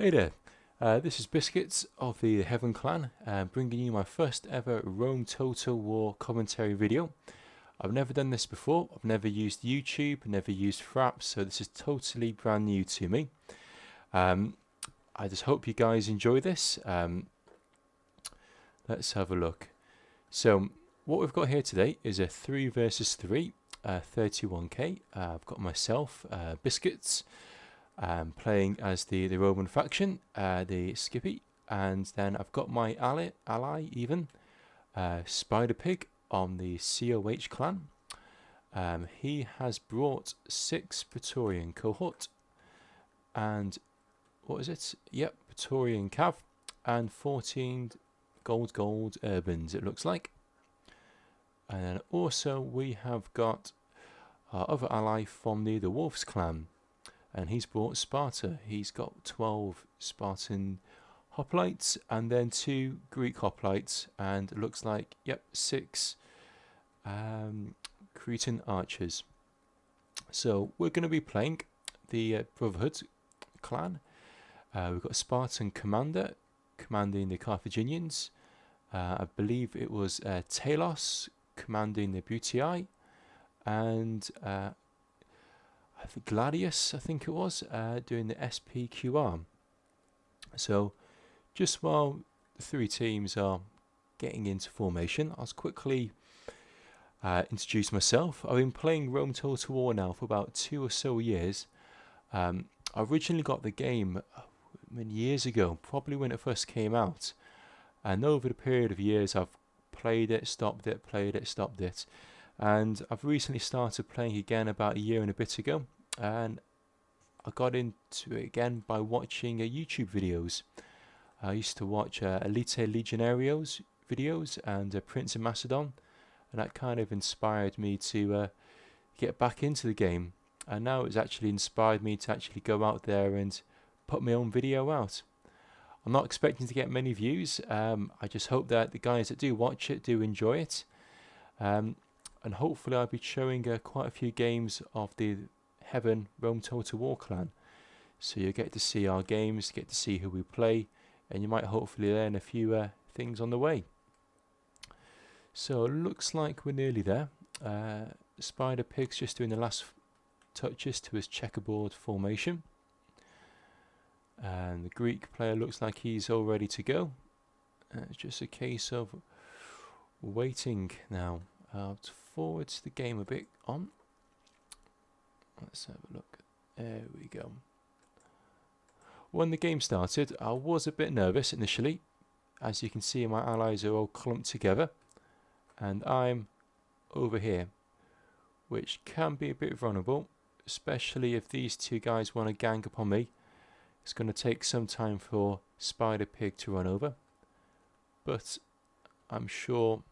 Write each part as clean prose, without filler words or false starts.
Hey there, this is Biscuits of the Heaven Clan, bringing you my first ever Rome Total War commentary video. I've never done this before, I've never used YouTube, never used Fraps, so this is totally brand new to me. I just hope you guys enjoy this. Let's have a look. So, what we've got here today is a 3 versus 3, 31k. I've got myself, Biscuits, playing as the Roman faction, the Scipii, and then I've got my ally even, Spider Pig on the COH clan. He has brought 6 Praetorian cohort, and what is it? Yep, Praetorian cav, and 14 gold urbans it looks like. And then also we have got our other ally from the Wolves clan, and he's brought Sparta. He's got 12 Spartan hoplites and then 2 Greek hoplites, and it looks like, yep, 6 Cretan archers. So we're going to be playing the Brotherhood clan. We've got a Spartan commander commanding the Carthaginians. I believe it was Talos commanding the Brutii, and Gladius, I think it was, doing the SPQR. So just while the 3 teams are getting into formation, I'll quickly introduce myself. I've been playing Rome Total War now for about 2 or so years. I originally got the game many years ago, probably when it first came out, and over the period of years I've played it, stopped it, played it, stopped it, and I've recently started playing again about a year and a bit ago, and I got into it again by watching YouTube videos. I used to watch Elite Legionarios videos and Prince of Macedon, and that kind of inspired me to get back into the game, and now it's actually inspired me to actually go out there and put my own video out. I'm not expecting to get many views. I just hope that the guys that do watch it do enjoy it. And hopefully I'll be showing quite a few games of the Heaven Rome Total War clan. So you get to see our games, get to see who we play, and you might hopefully learn a few things on the way. So it looks like we're nearly there. Spider Pig's just doing the last touches to his checkerboard formation. And the Greek player looks like he's all ready to go. It's just a case of waiting now. I'll forward the game a bit on. Let's have a look. There we go. When the game started, I was a bit nervous initially. As you can see, my allies are all clumped together, and I'm over here, which can be a bit vulnerable, especially if these 2 guys want to gang up on me. It's going to take some time for Spider Pig to run over, but I'm sure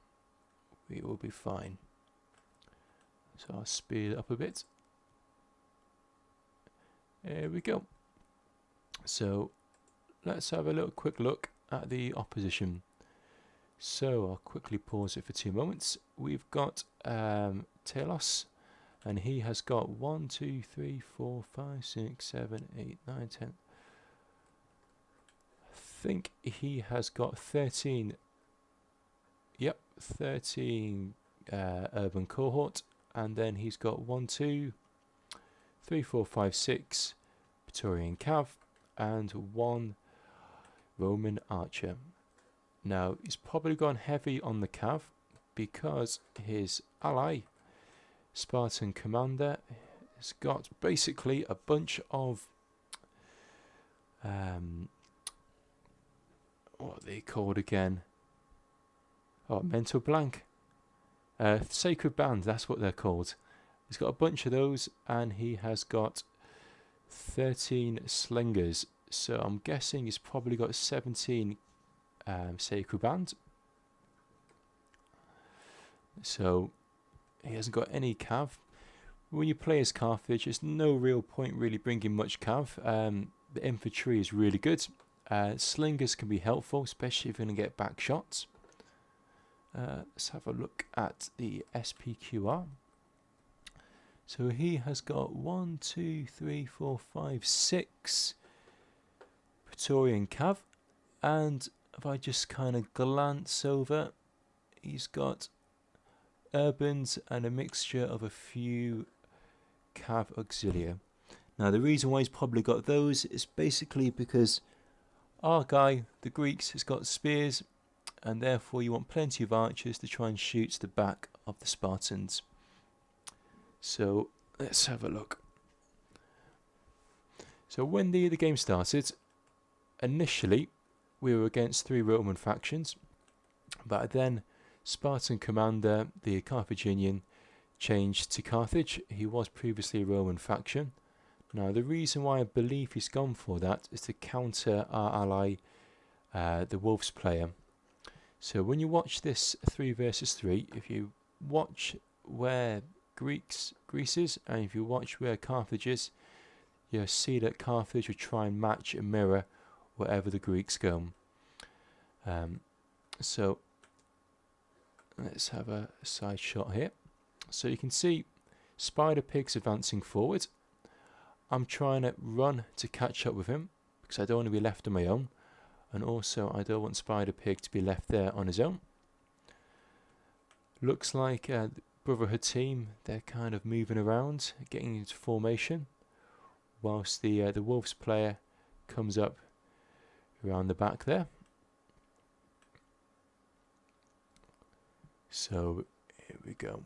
we will be fine. So I'll speed it up a bit. There we go. So let's have a quick look at the opposition. So I'll quickly pause it for 2 moments. We've got Talos, and he has got 1, 2, 3, 4, 5, 6, 7, 8, 9, 10. I think he has got 13. Yep, 13 urban cohort, and then he's got 1, 2, 3, 4, 5, 6 Praetorian cav, and 1 Roman archer. Now he's probably gone heavy on the cav because his ally, Spartan commander, has got basically a bunch of what are they called again? Oh, mental blank. Sacred band, that's what they're called. He's got a bunch of those, and he has got 13 slingers. So I'm guessing he's probably got 17 sacred band. So he hasn't got any cav. When you play as Carthage, there's no real point really bringing much cav. The infantry is really good. Slingers can be helpful, especially if you're going to get back shots. Let's have a look at the SPQR. So he has got 1, 2, 3, 4, 5, 6 Praetorian Cav, and if I just kind of glance over, he's got urbans and a mixture of a few Cav Auxilia. Now the reason why he's probably got those is basically because our guy, the Greeks, has got spears, and therefore you want plenty of archers to try and shoot the back of the Spartans. So let's have a look. So when the game started, initially we were against 3 Roman factions, but then Spartan commander, the Carthaginian, changed to Carthage. He was previously a Roman faction. Now the reason why I believe he's gone for that is to counter our ally, the Wolves player. So when you watch this 3 versus 3, if you watch where Greece is, and if you watch where Carthage is, you'll see that Carthage will try and match and mirror wherever the Greeks go. So let's have a side shot here. So you can see Spider Pig's advancing forward. I'm trying to run to catch up with him because I don't want to be left on my own, and also I don't want Spider Pig to be left there on his own. Looks like the Brotherhood team, they're kind of moving around, getting into formation, whilst the Wolves player comes up around the back there. So here we go.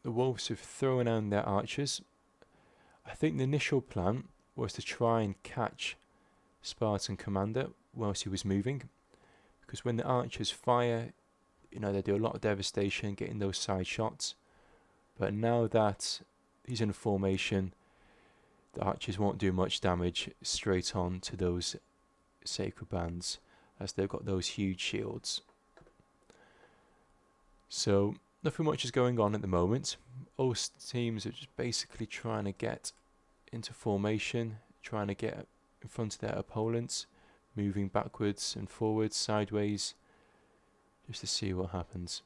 The Wolves have thrown down their archers. I think the initial plan was to try and catch Spartan commander whilst he was moving, because when the archers fire, you know, they do a lot of devastation getting those side shots. But now that he's in formation, the archers won't do much damage straight on to those sacred bands, as they've got those huge shields. So nothing much is going on at the moment. All teams are just basically trying to get into formation, trying to get in front of their opponents, moving backwards and forwards, sideways, just to see what happens.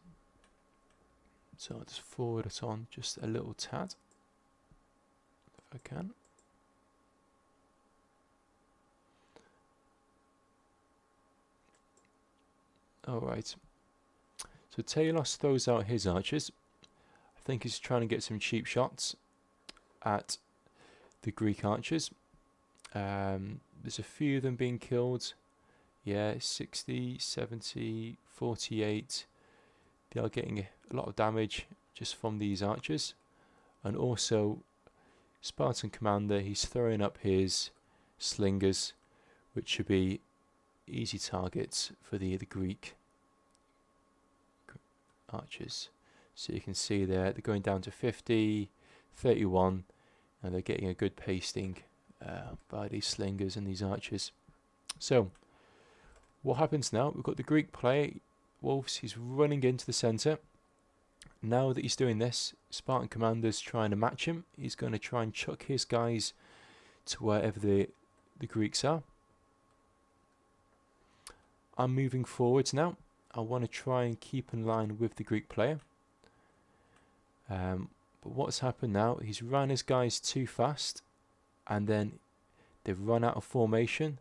So I'll just forward it on just a little tad, if I can. Alright. So Talos throws out his archers. I think he's trying to get some cheap shots at the Greek archers. There's a few of them being killed. Yeah, 60, 70, 48. They are getting a lot of damage just from these archers. And also, Spartan commander, he's throwing up his slingers, which should be easy targets for the Greek archers. So you can see there, they're going down to 50, 31, and they're getting a good pasting by these slingers and these archers. So what happens now? We've got the Greek player, Wolves, he's running into the centre. Now that he's doing this, Spartan commander's trying to match him. He's going to try and chuck his guys to wherever the Greeks are. I'm moving forwards now. I want to try and keep in line with the Greek player. But what's happened now, he's ran his guys too fast, and then they've run out of formation.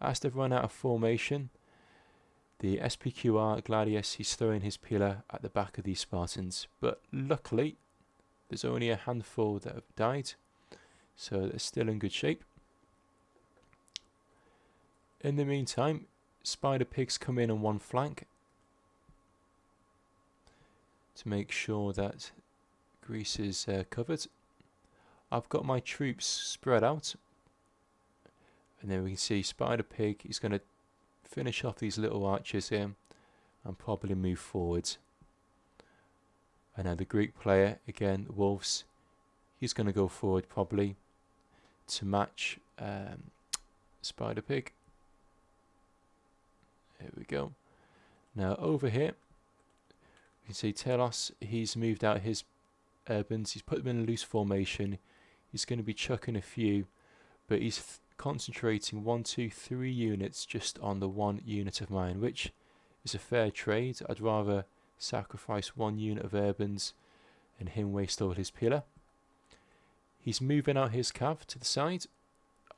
As they've run out of formation, the SPQR Gladius, he's throwing his pillar at the back of these Spartans. But luckily, there's only a handful that have died, so they're still in good shape. In the meantime, Spider Pigs come in on one flank to make sure that Greece is covered. I've got my troops spread out, and then we can see Spider Pig, he's going to finish off these little archers here and probably move forwards. And now the Greek player, again, Wolves, he's going to go forward probably to match Spider Pig. There we go. Now over here, you can see Telos, he's moved out his urbans, he's put them in a loose formation. He's going to be chucking a few, but he's concentrating 1, 2, 3 units just on the 1 unit of mine, which is a fair trade. I'd rather sacrifice 1 unit of urbans and him waste all his pillar. He's moving out his cav to the side.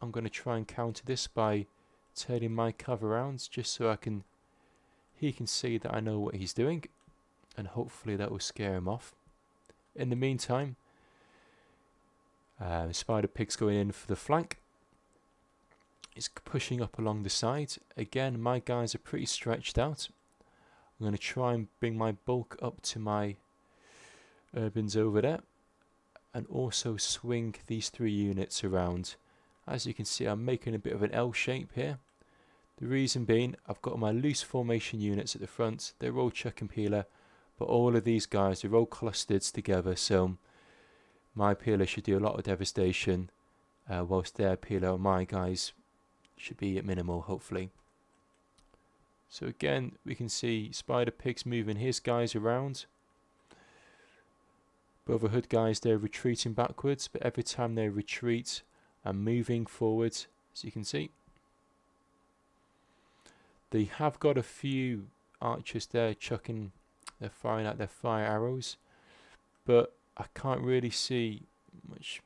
I'm going to try and counter this by turning my cav around just so he can see that I know what he's doing, and hopefully that will scare him off. In the meantime, Spider Pig's going in for the flank. He's pushing up along the side. Again, my guys are pretty stretched out. I'm going to try and bring my bulk up to my urbans over there, and also swing these 3 units around. As you can see, I'm making a bit of an L shape here. The reason being, I've got my loose formation units at the front. They're all chuck and peeler, but all of these guys are all clustered together, so my peeler should do a lot of devastation, whilst their peeler, my guys, should be at minimal, hopefully. So again, we can see Spider Pig's moving his guys around. Brotherhood guys, they're retreating backwards, but every time they retreat, I'm moving forwards, as you can see. They have got a few archers there chucking, they're firing out their fire arrows, but I can't really see much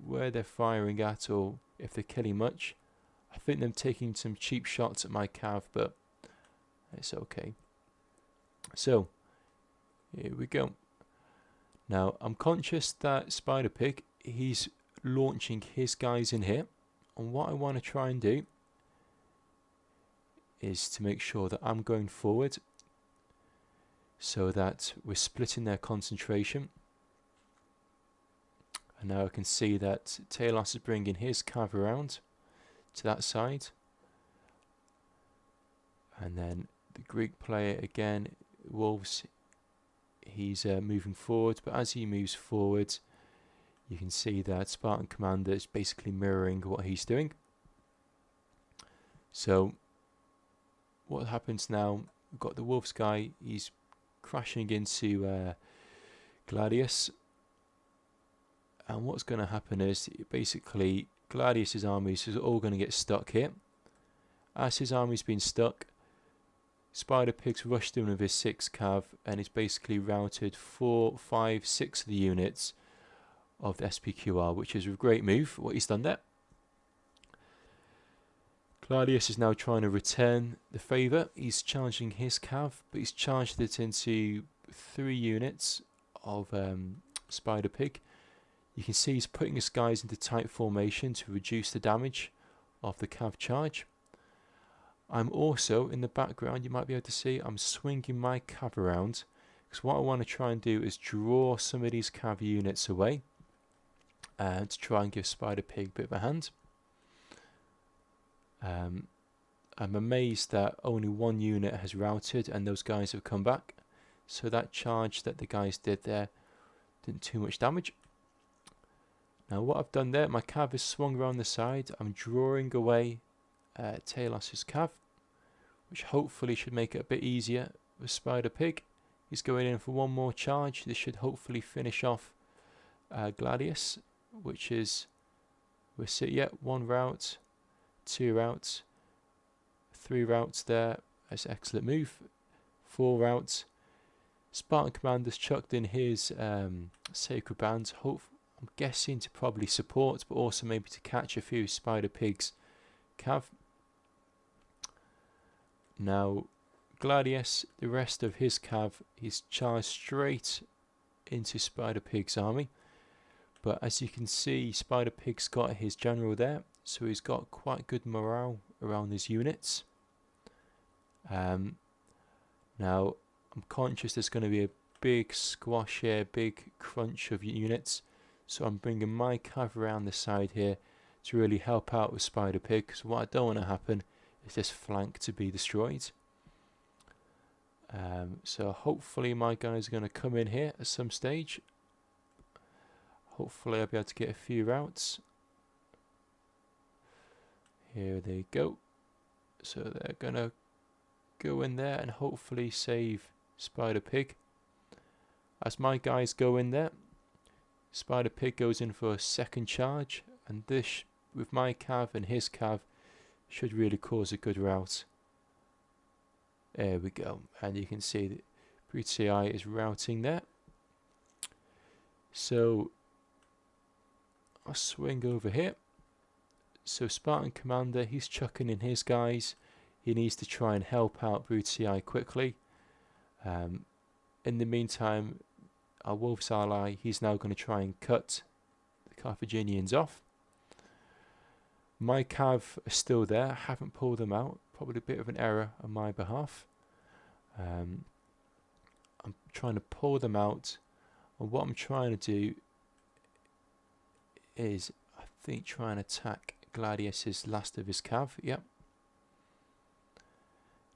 where they're firing at or if they're killing much. I think they're taking some cheap shots at my cav, but it's okay. So, here we go. Now, I'm conscious that Spider Pig, he's launching his guys in here, and what I want to try and do is to make sure that I'm going forward so that we're splitting their concentration. And now I can see that Talos is bringing his cav around to that side, and then the Greek player again, Wolves, he's moving forward, but as he moves forward you can see that Spartan Commander is basically mirroring what he's doing. So what happens now, we've got the Wolves guy, he's crashing into Gladius, and what's going to happen is basically Gladius's armies is all going to get stuck here. As his army's been stuck, Spider Pig's rushed in with his 6 cav and he's basically routed 4, 5, 6 of the units of the SPQR, which is a great move, what he's done there. Gladius is now trying to return the favour. He's challenging his cav, but he's charged it into 3 units of Spider Pig. You can see he's putting his guys into tight formation to reduce the damage of the cav charge. I'm also, in the background, you might be able to see, I'm swinging my cav around, because what I want to try and do is draw some of these cav units away, and to try and give Spider Pig a bit of a hand. I'm amazed that only 1 unit has routed and those guys have come back, so that charge that the guys did there didn't too much damage. Now what I've done there, my cav is swung around the side, I'm drawing away Talos' cav, which hopefully should make it a bit easier with Spider Pig. He's going in for 1 more charge. This should hopefully finish off Gladius, which is, we're sitting at 1 route, 2 routes, 3 routes there. That's an excellent move. 4 routes. Spartan Commander's chucked in his Sacred Bands, I'm guessing to probably support, but also maybe to catch a few Spider Pigs cav. Now Gladius, the rest of his cav, he's charged straight into Spider Pig's army, but as you can see, Spider Pig's got his general there, so he's got quite good morale around his units. Now I'm conscious there's going to be a big squash here, big crunch of units, so I'm bringing my cav around the side here to really help out with Spider Pig, because what I don't want to happen is this flank to be destroyed. So hopefully my guys are going to come in here at some stage. Hopefully I'll be able to get a few routes. Here they go. So they're going to go in there and hopefully save Spider Pig. As my guys go in there, Spider Pig goes in for a 2nd charge, and this, with my cav and his cav, should really cause a good rout. There we go, and you can see that Brutii is routing there. So I'll swing over here So Spartan Commander, he's chucking in his guys. He needs to try and help out Brutii quickly. In the meantime, our Wolves ally, he's now going to try and cut the Carthaginians off. My cav are still there. I haven't pulled them out. Probably a bit of an error on my behalf. I'm trying to pull them out. And what I'm trying to do is, I think, try and attack Gladius's last of his cav. Yep.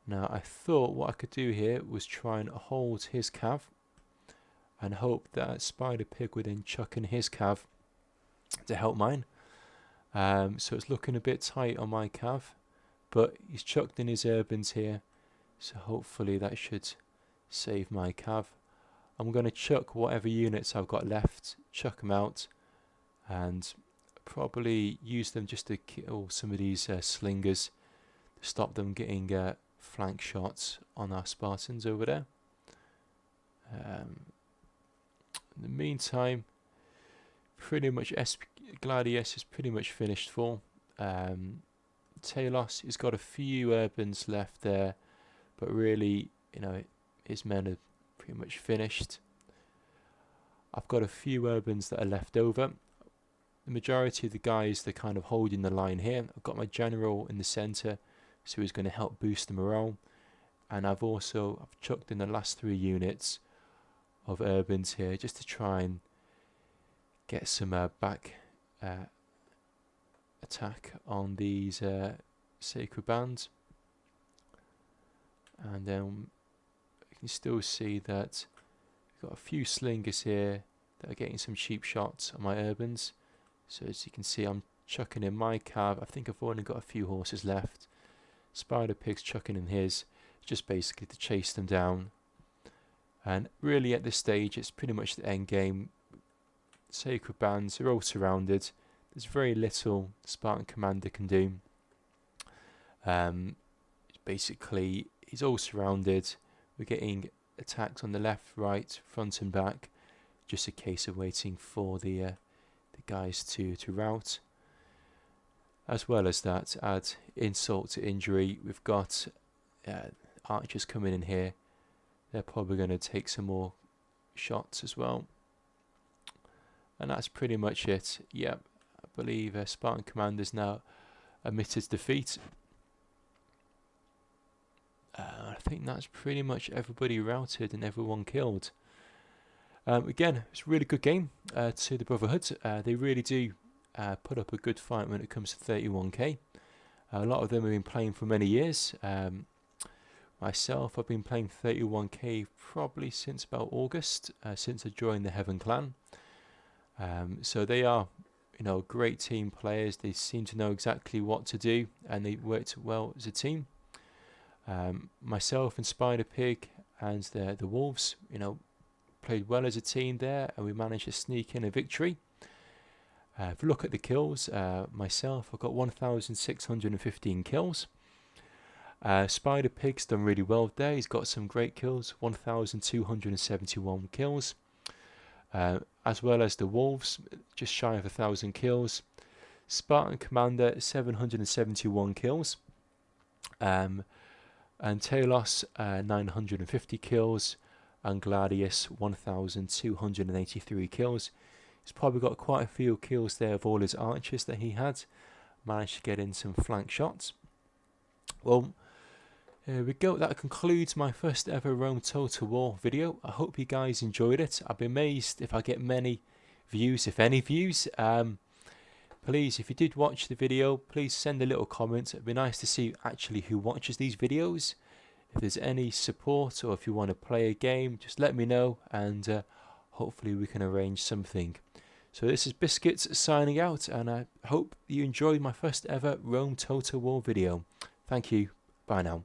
Now, I thought what I could do here was try and hold his cav and hope that Spider Pig would then chuck in his cav to help mine. So it's looking a bit tight on my cav, but he's chucked in his urbans here, so hopefully that should save my cav. I'm going to chuck whatever units I've got left, chuck them out, and probably use them just to kill some of these slingers to stop them getting flank shots on our Spartans over there. In the meantime, pretty much Gladius is pretty much finished for. Talos, he's got a few urbans left there, but really, you know, his men are pretty much finished. I've got a few urbans that are left over. The majority of the guys, they're kind of holding the line here. I've got my general in the centre, so he's going to help boost the morale. And I've chucked in the last 3 units of urbans here just to try and get some back attack on these sacred bands. And then you can still see that we've got a few slingers here that are getting some cheap shots on my urbans. So as you can see, I'm chucking in my cav. I think I've only got a few horses left. Spider Pig's chucking in his, just basically to chase them down. And really at this stage, it's pretty much the end game. Sacred bands are all surrounded. There's very little Spartan Commander can do. Basically, he's all surrounded. We're getting attacked on the left, right, front and back. Just a case of waiting for the guys to rout. As well as that, add insult to injury. We've got archers coming in here. They're probably going to take some more shots as well. And that's pretty much it. Yep, I believe Spartan Commander's now admitted defeat. I think that's pretty much everybody routed and everyone killed. Again, it's a really good game to the Brotherhood. They really do put up a good fight when it comes to 31k. A lot of them have been playing for many years. Myself, I've been playing 31k probably since about August, since I joined the Heaven Clan. So they are, you know, great team players. They seem to know exactly what to do, and they worked well as a team. Myself and Spider Pig and the Wolves, you know, played well as a team there, and we managed to sneak in a victory. If you look at the kills, myself, I've got 1,615 kills. Spider Pig's done really well there. He's got some great kills, 1,271 kills. As well as the Wolves, just shy of 1,000 kills. Spartan Commander, 771 kills. And Talos, 950 kills. And Gladius, 1,283 kills. He's probably got quite a few kills there of all his archers that he had. Managed to get in some flank shots. Well, here we go. That concludes my first ever Rome Total War video. I hope you guys enjoyed it. I'd be amazed if I get many views, if any views. Please, if you did watch the video, please send a little comment. It'd be nice to see actually who watches these videos. If there's any support or if you want to play a game, just let me know, and hopefully we can arrange something. So this is Biscuits signing out, and I hope you enjoyed my first ever Rome Total War video. Thank you. Bye now.